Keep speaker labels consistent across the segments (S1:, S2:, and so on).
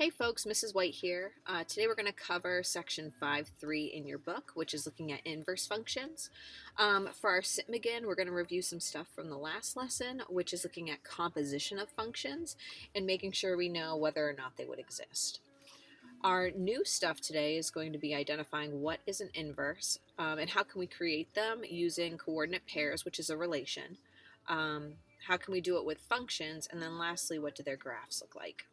S1: Hey folks, Mrs. White here. Today we're going to cover section 5.3 in your book, which is looking at inverse functions. For our SITMGIN, we're going to review some stuff from the last lesson, which is looking at composition of functions and making sure we know whether or not they would exist. Our new stuff today is going to be identifying what is an inverse and how can we create them using coordinate pairs, which is a relation. How can we do it with functions? And then lastly, what do their graphs look like?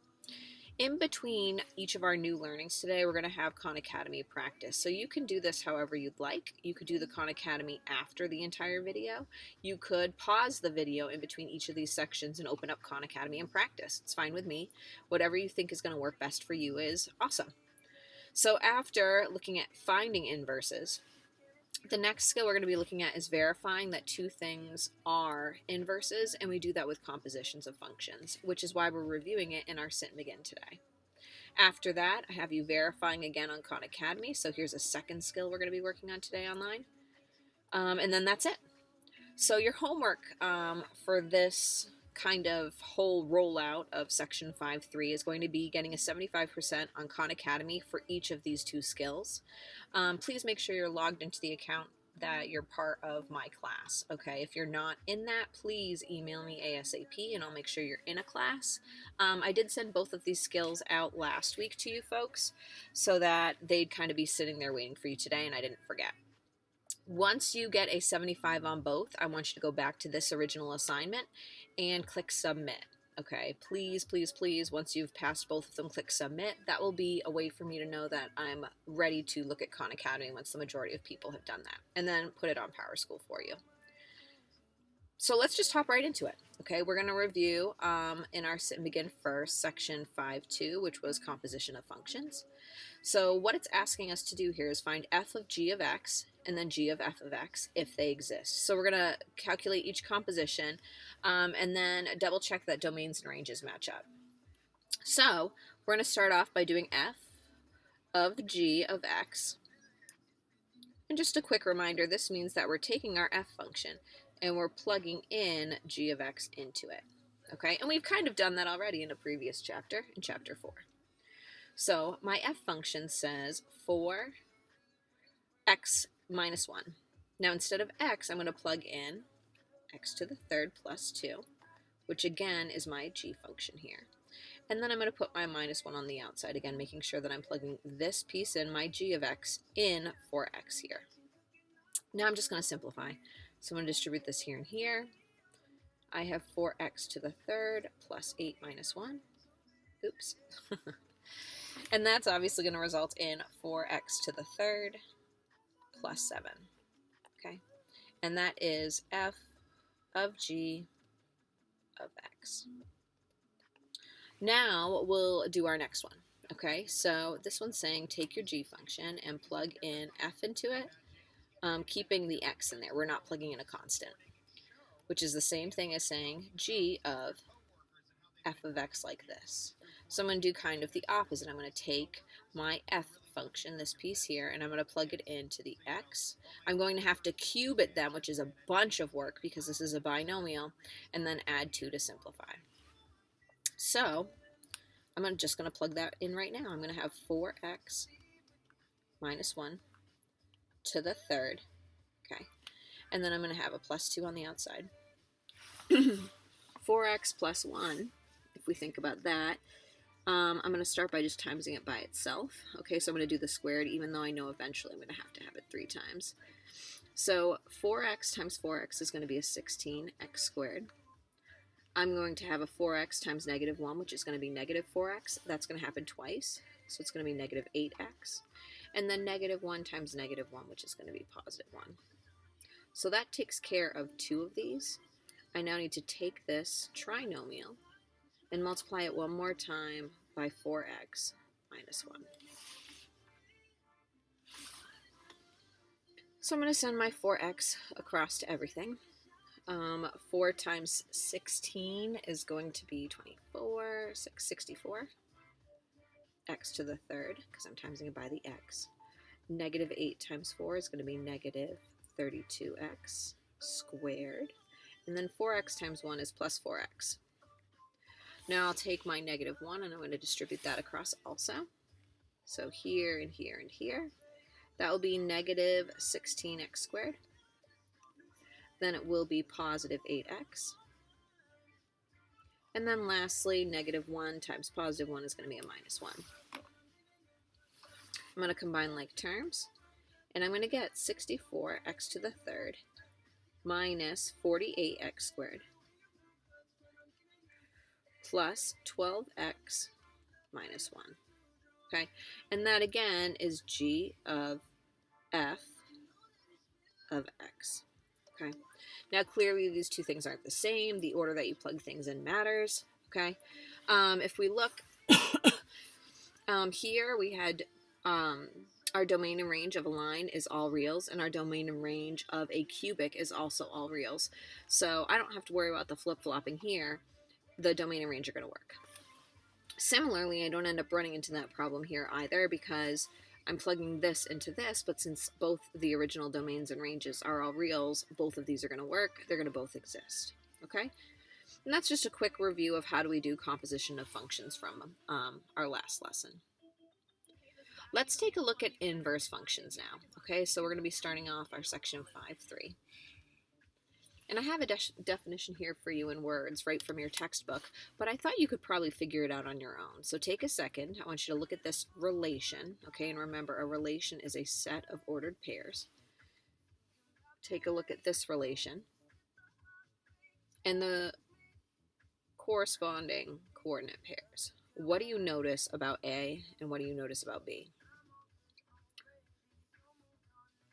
S1: In between each of our new learnings today, we're going to have Khan Academy practice. So you can do this however you'd like. You could do the Khan Academy after the entire video. You could pause the video in between each of these sections and open up Khan Academy and practice. It's fine with me. Whatever you think is going to work best for you is awesome. So after looking at finding inverses, the next skill we're going to be looking at is verifying that two things are inverses, and we do that with compositions of functions, which is why we're reviewing it in our SITMGIN today. After that, I have you verifying again on Khan Academy, so here's a second skill we're going to be working on today online. And then that's it. So your homework for this kind of whole rollout of section 5.3 is going to be getting a 75% on Khan Academy for each of these two skills. Please make sure you're logged into the account that you're part of my class. Okay, if you're not in that, please email me ASAP and I'll make sure you're in a class. I did send both of these skills out last week to you folks so that they'd kind of be sitting there waiting for you today, and I didn't forget. Once you get a 75 on both, I want you to go back to this original assignment and click submit. Okay, please, please, please, once you've passed both of them, click submit. That will be a way for me to know that I'm ready to look at Khan Academy once the majority of people have done that, and then put it on PowerSchool for you. So let's just hop right into it. Okay, we're going to review in our SITMGIN first, section 5.2, which was composition of functions. So what it's asking us to do here is find f of g of x and then g of f of x if they exist. So we're going to calculate each composition and then double check that domains and ranges match up. So we're going to start off by doing f of g of x. And just a quick reminder, this means that we're taking our f function and we're plugging in g of x into it. Okay, and we've kind of done that already in a previous chapter, in chapter 4. So my f function says 4x minus 1. Now instead of x, I'm going to plug in x to the third plus 2, which again is my g function here. And then I'm going to put my minus 1 on the outside, again making sure that I'm plugging this piece in, my g of x, in 4x here. Now I'm just going to simplify. So I'm going to distribute this here and here. I have 4x to the third plus 8 minus 1. Oops. And that's obviously going to result in 4x to the third plus 7. Okay? And that is f of g of x. Now we'll do our next one. Okay? So this one's saying take your g function and plug in f into it, keeping the x in there. We're not plugging in a constant, which is the same thing as saying g of f of x like this. So I'm going to do kind of the opposite. I'm going to take my f function, this piece here, and I'm going to plug it into the x. I'm going to have to cube it then, which is a bunch of work because this is a binomial, and then add 2 to simplify. So I'm just going to plug that in right now. I'm going to have 4x minus 1 to the third, okay, and then I'm going to have a plus 2 on the outside. 4x plus 1, if we think about that, I'm going to start by just timesing it by itself. Okay, so I'm going to do the squared, even though I know eventually I'm going to have it 3 times. So 4x times 4x is going to be a 16x squared. I'm going to have a 4x times negative 1, which is going to be negative 4x. That's going to happen twice, so it's going to be negative 8x. And then negative 1 times negative 1, which is going to be positive 1. So that takes care of 2 of these. I now need to take this trinomial and multiply it one more time by 4x minus 1. So I'm going to send my 4x across to everything. 4 times 16 is going to be 24, 64. X to the third, because I'm timesing it by the x. Negative 8 times 4 is going to be negative 32x squared. And then 4x times 1 is plus 4x. Now I'll take my negative 1 and I'm going to distribute that across also. So here and here and here. That will be negative 16x squared. Then it will be positive 8x. And then lastly, negative 1 times positive 1 is going to be a minus 1. I'm going to combine like terms, and I'm going to get 64x to the third minus 48x squared plus 12x minus 1. Okay, and that again is g of f of x. Okay, now clearly these two things aren't the same. The order that you plug things in matters. Okay, if we look here, we had our domain and range of a line is all reals, and our domain and range of a cubic is also all reals. So I don't have to worry about the flip-flopping here. The domain and range are going to work. Similarly, I don't end up running into that problem here either, because I'm plugging this into this, but since both the original domains and ranges are all reals, both of these are going to work. They're going to both exist. Okay? And that's just a quick review of how do we do composition of functions from our last lesson. Let's take a look at inverse functions now. Okay, so we're going to be starting off our section 5.3. And I have a definition here for you in words right from your textbook, but I thought you could probably figure it out on your own. So take a second. I want you to look at this relation, okay? And remember, a relation is a set of ordered pairs. Take a look at this relation and the corresponding coordinate pairs. What do you notice about A and what do you notice about B?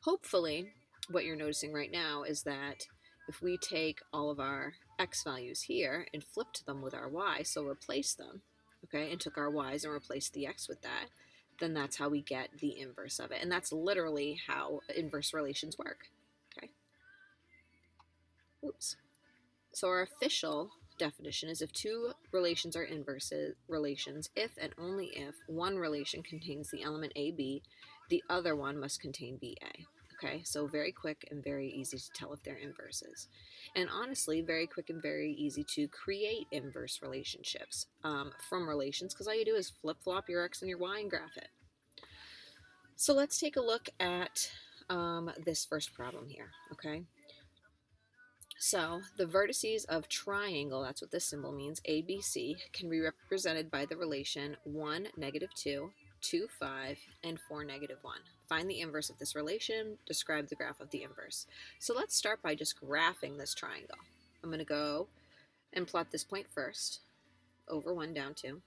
S1: Hopefully, what you're noticing right now is that if we take all of our x values here and flipped them with our y, so replace them, okay, and took our y's and replaced the x with that, then that's how we get the inverse of it. And that's literally how inverse relations work, okay? Oops. So our official definition is if two relations are inverse relations, if and only if one relation contains the element AB, the other one must contain BA. Okay, so very quick and very easy to tell if they're inverses. And honestly, very quick and very easy to create inverse relationships from relations, because all you do is flip-flop your x and your y and graph it. So let's take a look at this first problem here, okay? So the vertices of triangle, that's what this symbol means, ABC, can be represented by the relation 1, negative 2, 2, 5, and 4, negative 1. Find the inverse of this relation, describe the graph of the inverse. So let's start by just graphing this triangle. I'm going to go and plot this point first, over 1, down 2.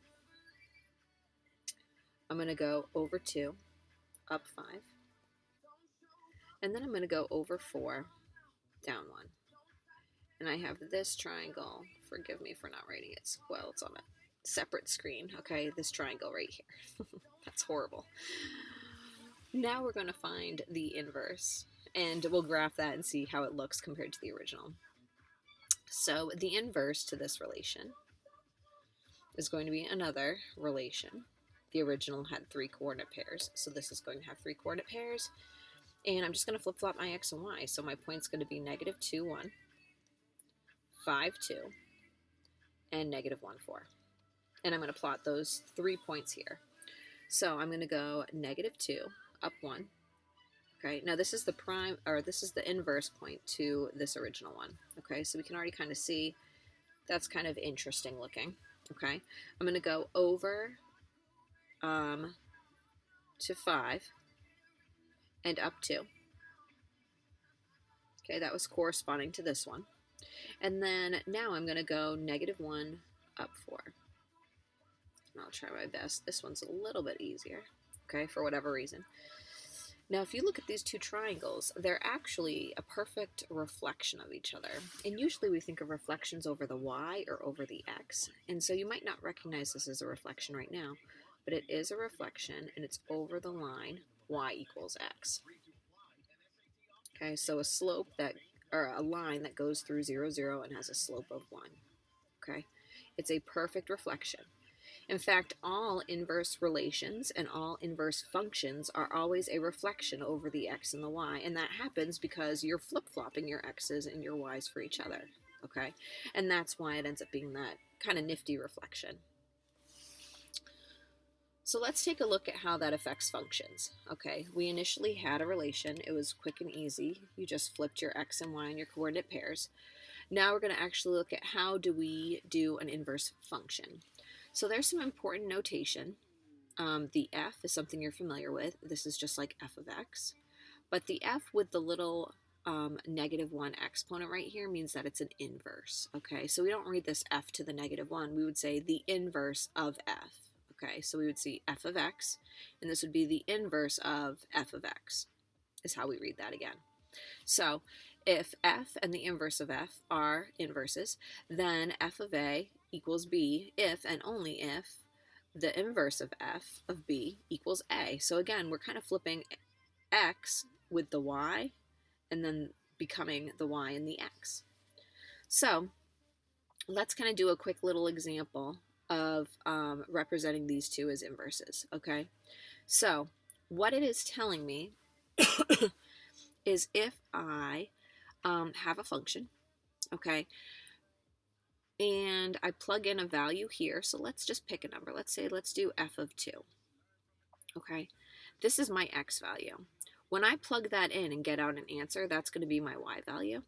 S1: I'm going to go over 2, up 5. And then I'm going to go over 4, down 1. And I have this triangle, forgive me for not writing it, well, it's on a separate screen, okay, this triangle right here. That's horrible. Now we're going to find the inverse, and we'll graph that and see how it looks compared to the original. So the inverse to this relation is going to be another relation. The original had 3 coordinate pairs, so this is going to have 3 coordinate pairs. And I'm just going to flip-flop my x and y, so my point's going to be negative 2, 1, 5, 2, and negative 1, 4. And I'm going to plot those 3 points here. So I'm going to go negative 2, up 1. Okay, now this is the prime, or this is the inverse point to this original one. Okay, so we can already kind of see that's kind of interesting looking. Okay, I'm going to go over to 5 and up 2. Okay, that was corresponding to this one. And then now I'm going to go negative 1, up 4. And I'll try my best. This one's a little bit easier, okay, for whatever reason. Now, if you look at these two triangles, they're actually a perfect reflection of each other. And usually we think of reflections over the y or over the x. And so you might not recognize this as a reflection right now, but it is a reflection, and it's over the line y equals x. Okay, so a slope that, or a line that goes through 0, 0 and has a slope of 1. Okay, it's a perfect reflection. In fact, all inverse relations and all inverse functions are always a reflection over the x and the y, and that happens because you're flip-flopping your x's and your y's for each other. okay? And that's why it ends up being that kind of nifty reflection. So let's take a look at how that affects functions. Okay, we initially had a relation. It was quick and easy. You just flipped your x and y on your coordinate pairs. Now we're going to actually look at how do we do an inverse function. So there's some important notation. The f is something you're familiar with. This is just like f of x. But the f with the little -1 exponent right here means that it's an inverse. Okay, so we don't read this f to the -1. We would say the inverse of f. Okay, so we would see f of x, and this would be the inverse of f of x, is how we read that again. So if f and the inverse of f are inverses, then f of a equals b if and only if the inverse of f of b equals a. So again, we're kind of flipping x with the y and then becoming the y and the x. So let's kind of do a quick little example of representing these two as inverses, okay? So what it is telling me is if I have a function, okay, and I plug in a value here, so let's just pick a number. Let's do f of 2, okay? This is my x value. When I plug that in and get out an answer, that's going to be my y value,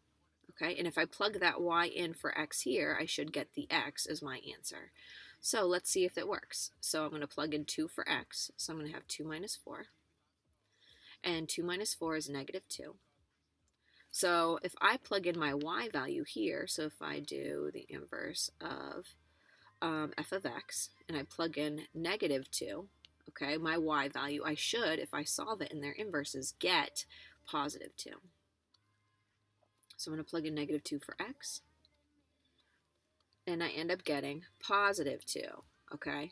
S1: okay? And if I plug that y in for x here, I should get the x as my answer. So let's see if it works. So I'm going to plug in 2 for x. So I'm going to have 2 minus 4. And 2 minus 4 is -2. So if I plug in my y value here, so if I do the inverse of f of x, and I plug in -2, okay, my y value, I should, if I solve it in their inverses, get +2. So I'm going to plug in -2 for x. And I end up getting +2, okay?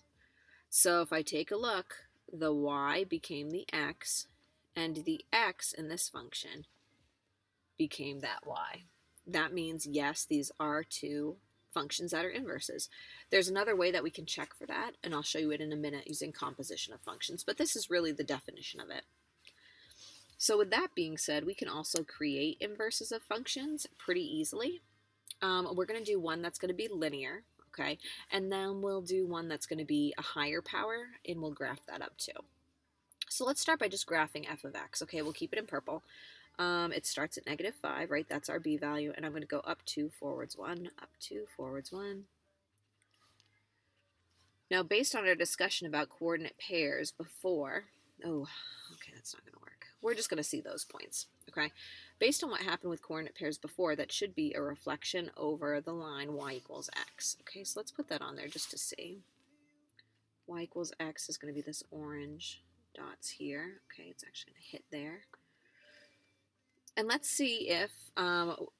S1: So if I take a look, the y became the x, and the x in this function became that y. That means, yes, these are two functions that are inverses. There's another way that we can check for that, and I'll show you it in a minute using composition of functions, but this is really the definition of it. So with that being said, we can also create inverses of functions pretty easily. We're going to do one that's going to be linear, okay? And then we'll do one that's going to be a higher power, and we'll graph that up too. So let's start by just graphing f of x, okay? We'll keep it in purple. It starts at -5, right? That's our b value, and I'm going to go up 2, forwards 1, up 2, forwards 1. Now, based on our discussion about coordinate pairs before, okay, that's not going to work. We're just going to see those points, okay? Based on what happened with coordinate pairs before, that should be a reflection over the line y equals x. Okay, so let's put that on there just to see. Y equals x is going to be this orange dots here. Okay, it's actually going to hit there. And let's see if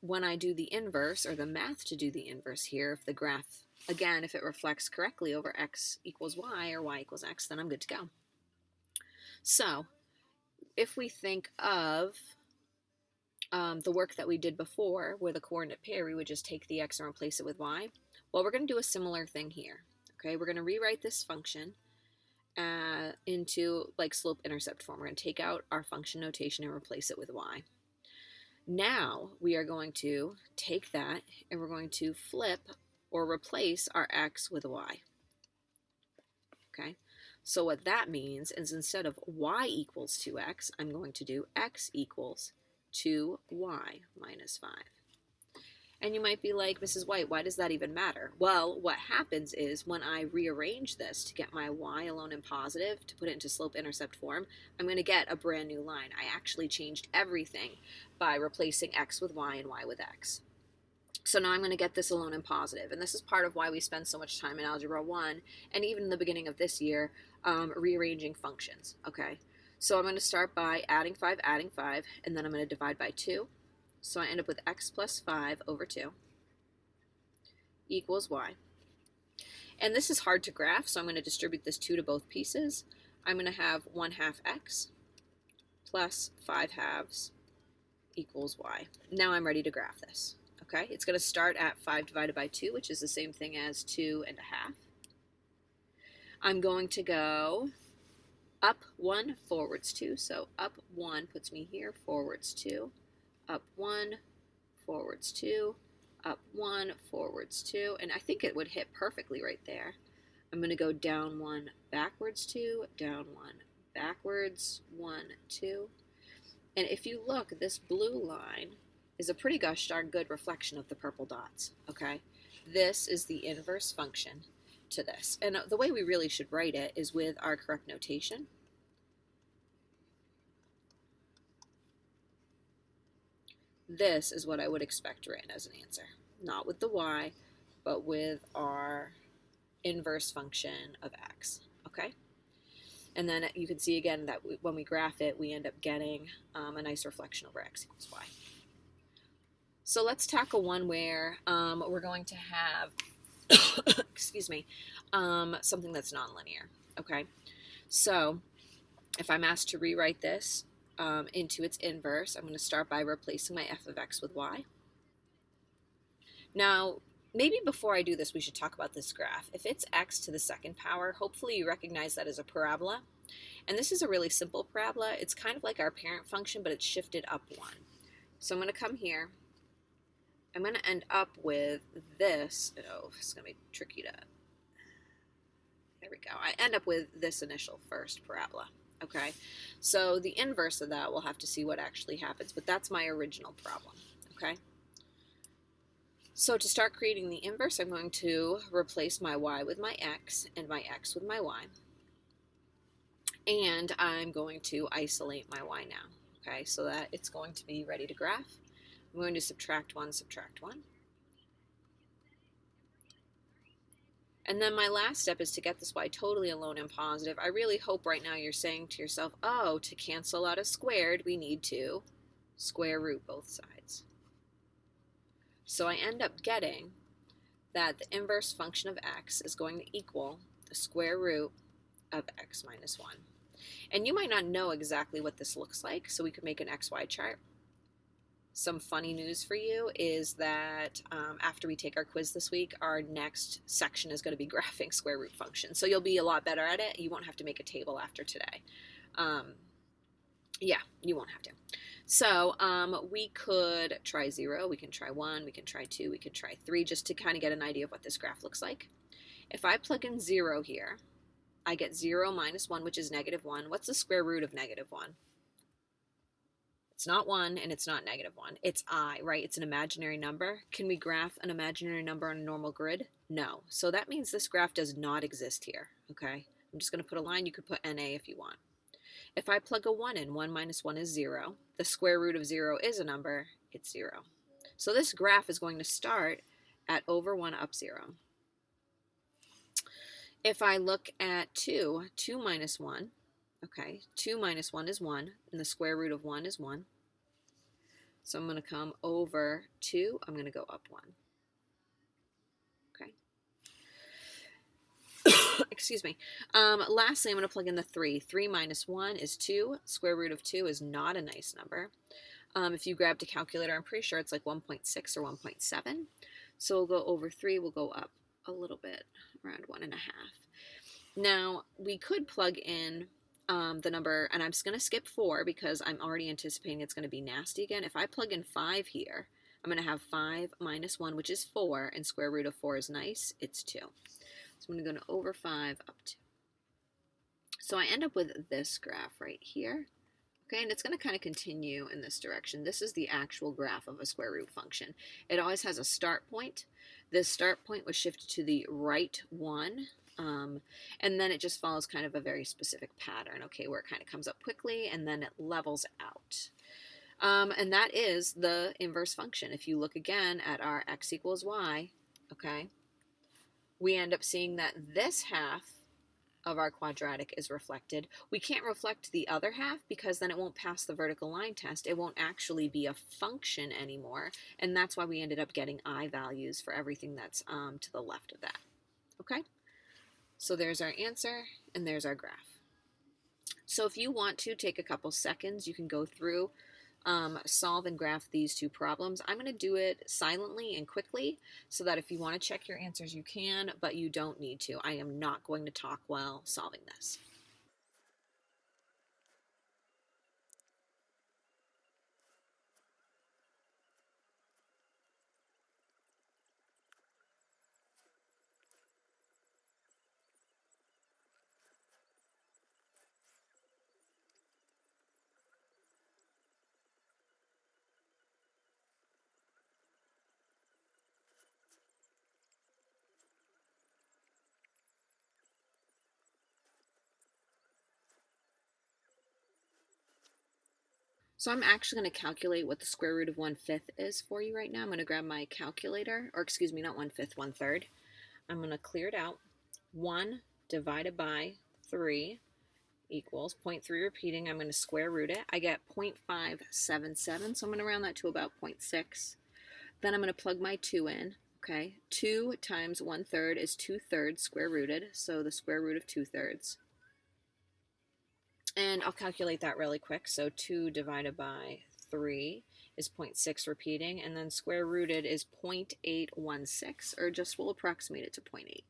S1: when I do the inverse, or the math to do the inverse here, if the graph, again, if it reflects correctly over x equals y or y equals x, then I'm good to go. So if we think of the work that we did before with a coordinate pair, we would just take the x and replace it with y. Well, we're going to do a similar thing here. Okay, we're going to rewrite this function into like slope-intercept form. We're going to take out our function notation and replace it with y. Now we are going to take that and we're going to flip or replace our x with y. Okay, so what that means is instead of y equals 2x, I'm going to do x equals 2y minus 5. And you might be like, Mrs. White, why does that even matter? Well, what happens is when I rearrange this to get my y alone in positive, to put it into slope-intercept form, I'm going to get a brand new line. I actually changed everything by replacing x with y and y with x. So now I'm going to get this alone in positive. And this is part of why we spend so much time in Algebra 1, and even in the beginning of this year, rearranging functions. Okay, so I'm going to start by adding 5, and then I'm going to divide by 2. So I end up with x plus 5 over 2 equals y. And this is hard to graph, so I'm going to distribute this 2 to both pieces. I'm going to have 1/2 x plus 5/2 equals y. Now I'm ready to graph this. Okay, it's going to start at 5 divided by 2, which is the same thing as 2 1/2. I'm going to go up 1, forwards 2. So up 1 puts me here, forwards 2. Up 1, forwards 2, up 1, forwards 2, and I think it would hit perfectly right there. I'm going to go down 1, backwards 2, down 1, backwards 1, 2. And if you look, this blue line is a pretty gosh darn good reflection of the purple dots, okay? This is the inverse function to this. And the way we really should write it is with our correct notation. This is what I would expect written as an answer. Not with the y, but with our inverse function of x, okay? And then you can see again that when we graph it, we end up getting a nice reflection over x equals y. So let's tackle one where we're going to have, excuse me, something that's nonlinear, okay? So if I'm asked to rewrite this into its inverse, I'm going to start by replacing my f of x with y. Now, maybe before I do this, we should talk about this graph. If it's x to the second power, hopefully you recognize that as a parabola. And this is a really simple parabola. It's kind of like our parent function, but it's shifted up 1. So I'm going to come here. I'm going to end up with this. Oh, it's going to be tricky to... There we go. I end up with this initial first parabola. Okay, so the inverse of that, we'll have to see what actually happens, but that's my original problem. Okay, so to start creating the inverse, I'm going to replace my y with my x and my x with my y. And I'm going to isolate my y now, okay, so that it's going to be ready to graph. I'm going to subtract 1, subtract 1. And then my last step is to get this y totally alone and positive. I really hope right now you're saying to yourself, oh, to cancel out a squared, we need to square root both sides. So I end up getting that the inverse function of x is going to equal the square root of x minus 1. And you might not know exactly what this looks like, so we could make an xy chart. Some funny news for you is that after we take our quiz this week, our next section is going to be graphing square root functions. So you'll be a lot better at it. You won't have to make a table after today. Yeah, you won't have to. So we could try 0, we can try 1, we can try 2, we can try 3, just to kind of get an idea of what this graph looks like. If I plug in 0 here, I get 0 minus 1, which is negative 1. What's the square root of negative 1? It's not 1 and it's not negative 1. It's I, right? It's an imaginary number. Can we graph an imaginary number on a normal grid? No. So that means this graph does not exist here, okay? I'm just going to put a line. You could put NA if you want. If I plug a 1 in, 1 minus 1 is 0. The square root of 0 is a number. It's 0. So this graph is going to start at over 1 up 0. If I look at 2, 2 minus 1, okay, 2 minus 1 is 1, and the square root of 1 is 1. So I'm going to come over 2, I'm going to go up 1. Okay. Excuse me. Lastly, I'm going to plug in the 3. 3 minus 1 is 2. Square root of 2 is not a nice number. If you grabbed a calculator, I'm pretty sure it's like 1.6 or 1.7. So we'll go over 3, we'll go up a little bit, around 1.5. Now, we could plug in the number, and I'm just going to skip 4 because I'm already anticipating it's going to be nasty again. If I plug in 5 here, I'm going to have 5 minus 1, which is 4, and square root of 4 is nice. It's 2. So I'm going to go to over 5 up 2. So I end up with this graph right here. Okay, and it's going to kind of continue in this direction. This is the actual graph of a square root function. It always has a start point. This start point was shifted to the right 1. And then it just follows kind of a very specific pattern, okay, where it kind of comes up quickly and then it levels out. And that is the inverse function. If you look again at our x equals y, okay, we end up seeing that this half of our quadratic is reflected. We can't reflect the other half because then it won't pass the vertical line test. It won't actually be a function anymore, and that's why we ended up getting I values for everything that's to the left of that, okay? So there's our answer, and there's our graph. So if you want to take a couple seconds, you can go through, solve and graph these two problems. I'm going to do it silently and quickly so that if you want to check your answers, you can, but you don't need to. I am not going to talk while solving this. So I'm actually going to calculate what the square root of 1/5 is for you right now. I'm going to grab my calculator, or excuse me, not 1/5, 1/3. I'm going to clear it out. 1 divided by 3 equals 0.3 repeating. I'm going to square root it. I get 0.577, so I'm going to round that to about 0.6. Then I'm going to plug my 2 in. Okay, 2 times 1/3 is 2/3 square rooted, so the square root of 2/3. And I'll calculate that really quick. So 2 divided by 3 is 0.6 repeating, and then square rooted is 0.816, or just we'll approximate it to 0.8.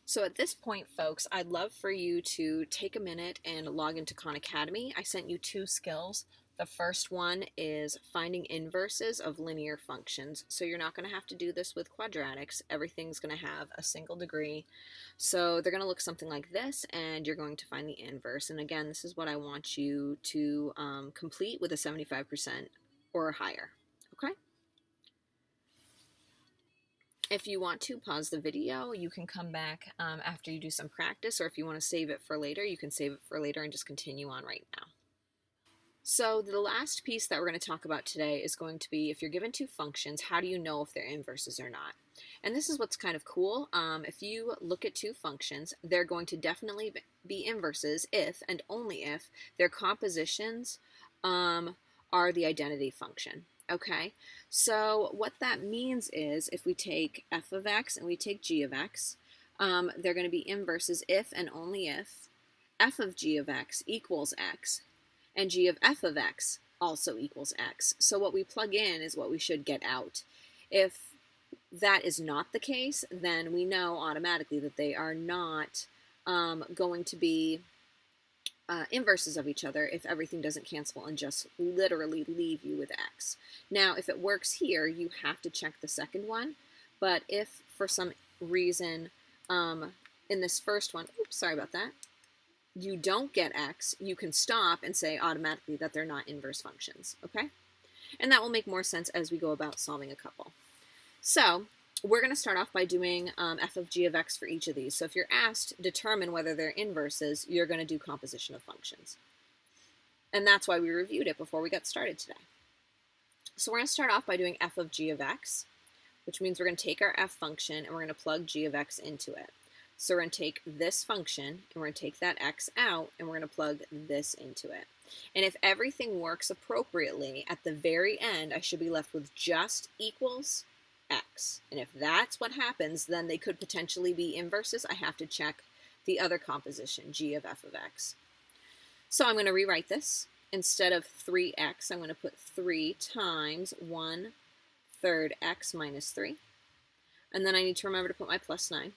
S1: So at this point, folks, I'd love for you to take a minute and log into Khan Academy. I sent you 2 skills. The first one is finding inverses of linear functions. So you're not going to have to do this with quadratics. Everything's going to have a single degree. So they're going to look something like this, and you're going to find the inverse. And again, this is what I want you to complete with a 75% or higher. Okay? If you want to pause the video, you can come back after you do some practice, or if you want to save it for later, you can save it for later and just continue on right now. So the last piece that we're going to talk about today is going to be, if you're given 2 functions, how do you know if they're inverses or not? And this is what's kind of cool. If you look at 2 functions, they're going to definitely be inverses if and only if their compositions are the identity function. Okay, so what that means is if we take f of x and we take g of x, they're going to be inverses if and only if f of g of x equals x and g of f of x also equals x. So what we plug in is what we should get out. If that is not the case, then we know automatically that they are not going to be inverses of each other if everything doesn't cancel and just literally leave you with x. Now, if it works here, you have to check the second one, but if for some reason in this first one, oops, sorry about that, you don't get x, you can stop and say automatically that they're not inverse functions, okay? And that will make more sense as we go about solving a couple. So we're going to start off by doing f of g of x for each of these. So if you're asked determine whether they're inverses, you're going to do composition of functions. And that's why we reviewed it before we got started today. So we're going to start off by doing f of g of x, which means we're going to take our f function and we're going to plug g of x into it. So we're going to take this function and we're going to take that x out and we're going to plug this into it. And if everything works appropriately, at the very end, I should be left with just equals x. And if that's what happens, then they could potentially be inverses. I have to check the other composition, g of f of x. So I'm going to rewrite this. Instead of 3x, I'm going to put 3 times 1/3 x minus 3. And then I need to remember to put my plus 9.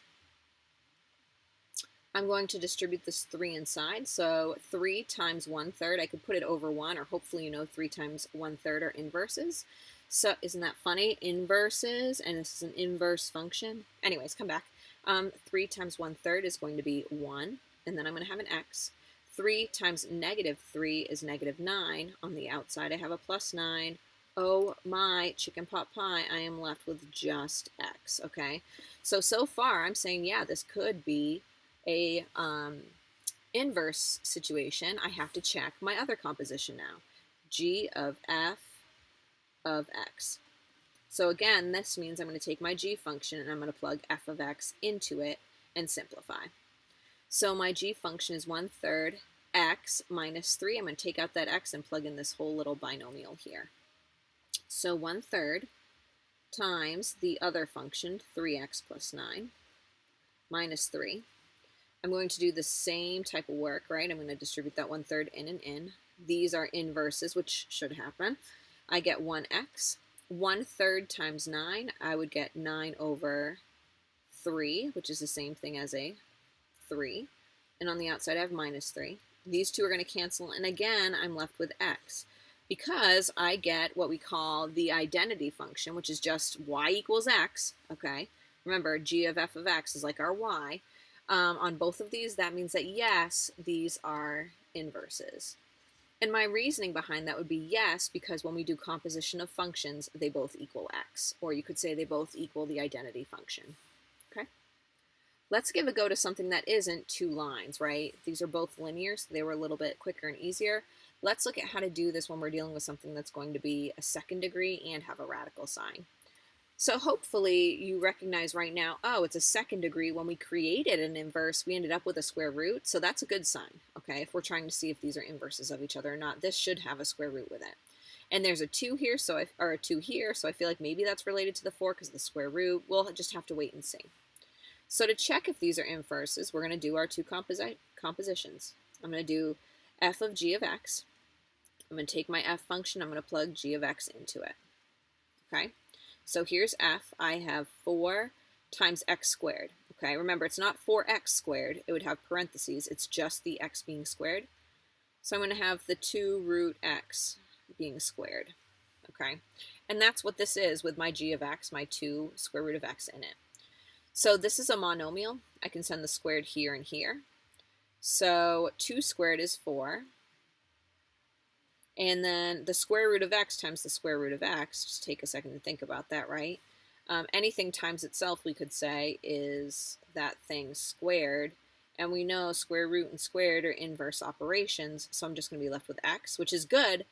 S1: I'm going to distribute this 3 inside, so 3 times 1/3, I could put it over 1, or hopefully you know 3 times 1/3 are inverses. So isn't that funny? Inverses, and this is an inverse function. Anyways, come back. 3 times 1/3 is going to be 1, and then I'm going to have an x. 3 times -3 is -9. On the outside, I have a plus 9. Oh my chicken pot pie, I am left with just x, okay? So far, I'm saying, yeah, this could be a inverse situation. I have to check my other composition now, g of f of x. So again, this means I'm going to take my g function and I'm going to plug f of x into it and simplify. So my g function is 1/3 x minus 3. I'm going to take out that x and plug in this whole little binomial here. So 1/3 times the other function, 3x plus 9, minus 3. I'm going to do the same type of work, right? I'm going to distribute that 1/3 in and in. These are inverses, which should happen. I get 1x. 1/3 times 9, I would get 9/3, which is the same thing as a 3. And on the outside, I have minus 3. These two are going to cancel, and again, I'm left with x. Because I get what we call the identity function, which is just y equals x, okay? Remember, g of f of x is like our y. On both of these, that means that yes, these are inverses. And my reasoning behind that would be yes, because when we do composition of functions, they both equal x, or you could say they both equal the identity function. Okay? Let's give a go to something that isn't two lines, right? These are both linear, so they were a little bit quicker and easier. Let's look at how to do this when we're dealing with something that's going to be a second degree and have a radical sign. So hopefully you recognize right now, oh, it's a second degree. When we created an inverse, we ended up with a square root. So that's a good sign, okay? If we're trying to see if these are inverses of each other or not, this should have a square root with it. And there's a 2 here, or a 2 here, so I feel like maybe that's related to the 4 because of the square root. We'll just have to wait and see. So to check if these are inverses, we're going to do our two compositions. I'm going to do f of g of x. I'm going to take my f function, I'm going to plug g of x into it, okay? So here's f. I have 4 times x squared. Okay, remember it's not 4x squared. It would have parentheses. It's just the x being squared. So I'm going to have the 2 root x being squared. Okay, and that's what this is with my g of x, my 2 square root of x in it. So this is a monomial. I can send the squared here and here. So 2 squared is 4. And then the square root of x times the square root of x, just take a second to think about that, right? Anything times itself, we could say, is that thing squared. And we know square root and squared are inverse operations, so I'm just going to be left with x, which is good.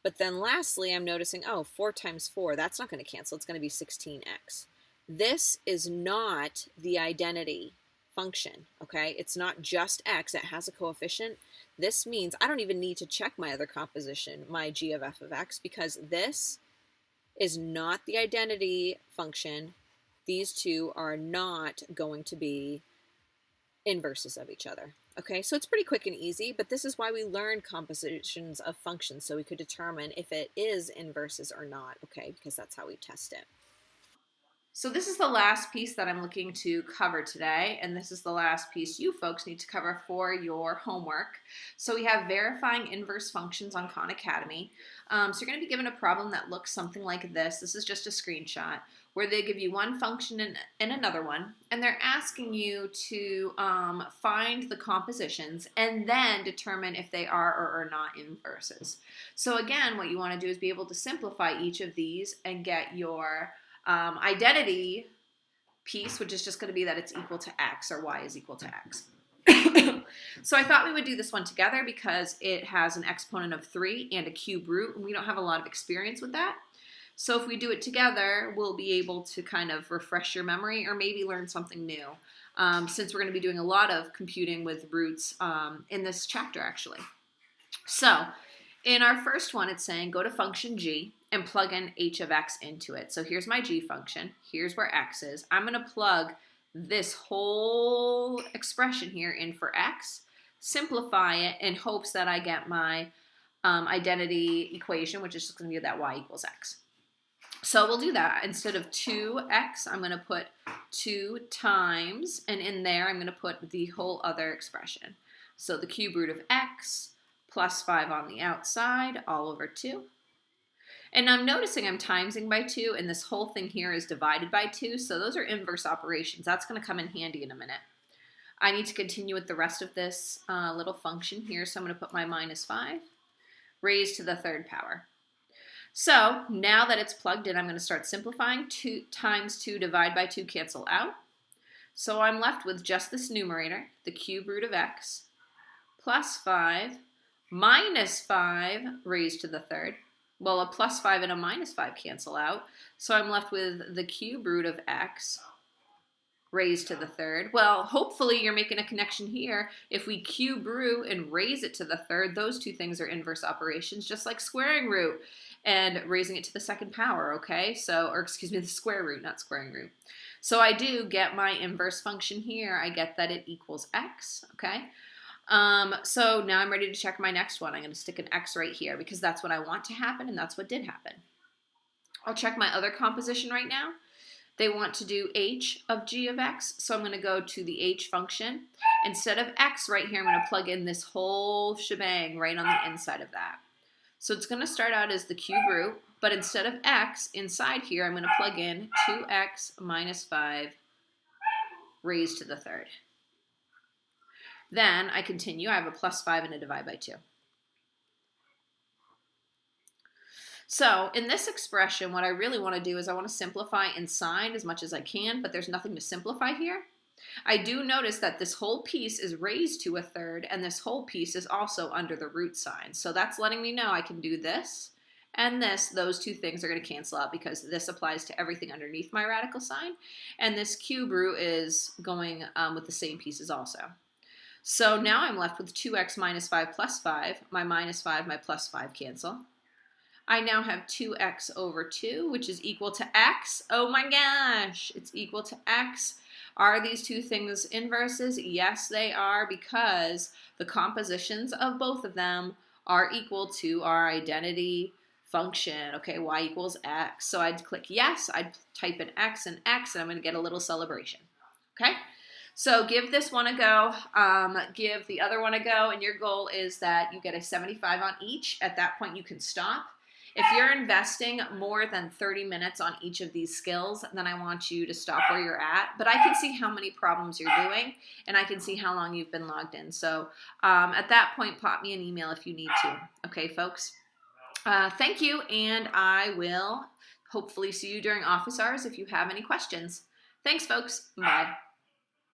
S1: But then lastly, I'm noticing, oh, 4 times 4, that's not going to cancel. It's going to be 16x. This is not the identity function, okay? It's not just x. It has a coefficient. This means I don't even need to check my other composition, my g of f of x, because this is not the identity function. These two are not going to be inverses of each other. Okay, so it's pretty quick and easy, but this is why we learn compositions of functions, so we could determine if it is inverses or not, okay, because that's how we test it. So this is the last piece that I'm looking to cover today, and this is the last piece you folks need to cover for your homework. So we have verifying inverse functions on Khan Academy. So you're going to be given a problem that looks something like this. This is just a screenshot where they give you one function and another one, and they're asking you to find the compositions and then determine if they are or are not inverses. So again, what you want to do is be able to simplify each of these and get your identity piece, which is just going to be that it's equal to x, or y is equal to x. So I thought we would do this one together because it has an exponent of 3 and a cube root, and we don't have a lot of experience with that. So if we do it together, we'll be able to kind of refresh your memory or maybe learn something new, since we're going to be doing a lot of computing with roots in this chapter, actually. So in our first one, it's saying go to function g and plug in h of x into it. So here's my g function. Here's where x is. I'm going to plug this whole expression here in for x, simplify it in hopes that I get my identity equation, which is just going to be that y equals x. So we'll do that. Instead of 2x, I'm going to put 2 times, and in there I'm going to put the whole other expression. So the cube root of x plus 5 on the outside, all over 2. And I'm noticing I'm timesing by 2, and this whole thing here is divided by 2, so those are inverse operations. That's going to come in handy in a minute. I need to continue with the rest of this little function here, so I'm going to put my minus 5 raised to the 3rd power. So now that it's plugged in, I'm going to start simplifying. 2 times 2 divided by 2 cancel out. So I'm left with just this numerator, the cube root of x, plus 5 minus 5 raised to the 3rd. Well, a plus 5 and a minus 5 cancel out, so I'm left with the cube root of x raised to the 3rd. Well, hopefully you're making a connection here. If we cube root and raise it to the 3rd, those two things are inverse operations, just like squaring root and raising it to the 2nd power, okay? So, or excuse me, the square root, not squaring root. So I do get my inverse function here. I get that it equals x, okay? So now I'm ready to check my next one. I'm going to stick an x right here because that's what I want to happen, and that's what did happen. I'll check my other composition right now. They want to do h of g of x, so I'm going to go to the h function. Instead of x right here, I'm going to plug in this whole shebang right on the inside of that. So it's going to start out as the cube root, but instead of x inside here, I'm going to plug in 2x minus 5 raised to the 3rd. Then I continue. I have a plus 5 and a divide by 2. So in this expression, what I really want to do is I want to simplify inside as much as I can, but there's nothing to simplify here. I do notice that this whole piece is raised to a third, and this whole piece is also under the root sign. So that's letting me know I can do this and this. Those two things are going to cancel out because this applies to everything underneath my radical sign, and this cube root is going with the same pieces also. So now I'm left with 2x minus 5 plus 5. My minus 5, my plus 5 cancel. I now have 2x over 2, which is equal to x. Oh my gosh, it's equal to x. Are these two things inverses? Yes, they are, because the compositions of both of them are equal to our identity function. Okay, y equals x. So I'd click yes, I'd type in x, and I'm going to get a little celebration. Okay? So give this one a go, give the other one a go, and your goal is that you get a 75 on each. At that point, you can stop. If you're investing more than 30 minutes on each of these skills, then I want you to stop where you're at. But I can see how many problems you're doing, and I can see how long you've been logged in. So at that point, pop me an email if you need to. Okay, folks? Thank you, and I will hopefully see you during office hours if you have any questions. Thanks, folks. Bye.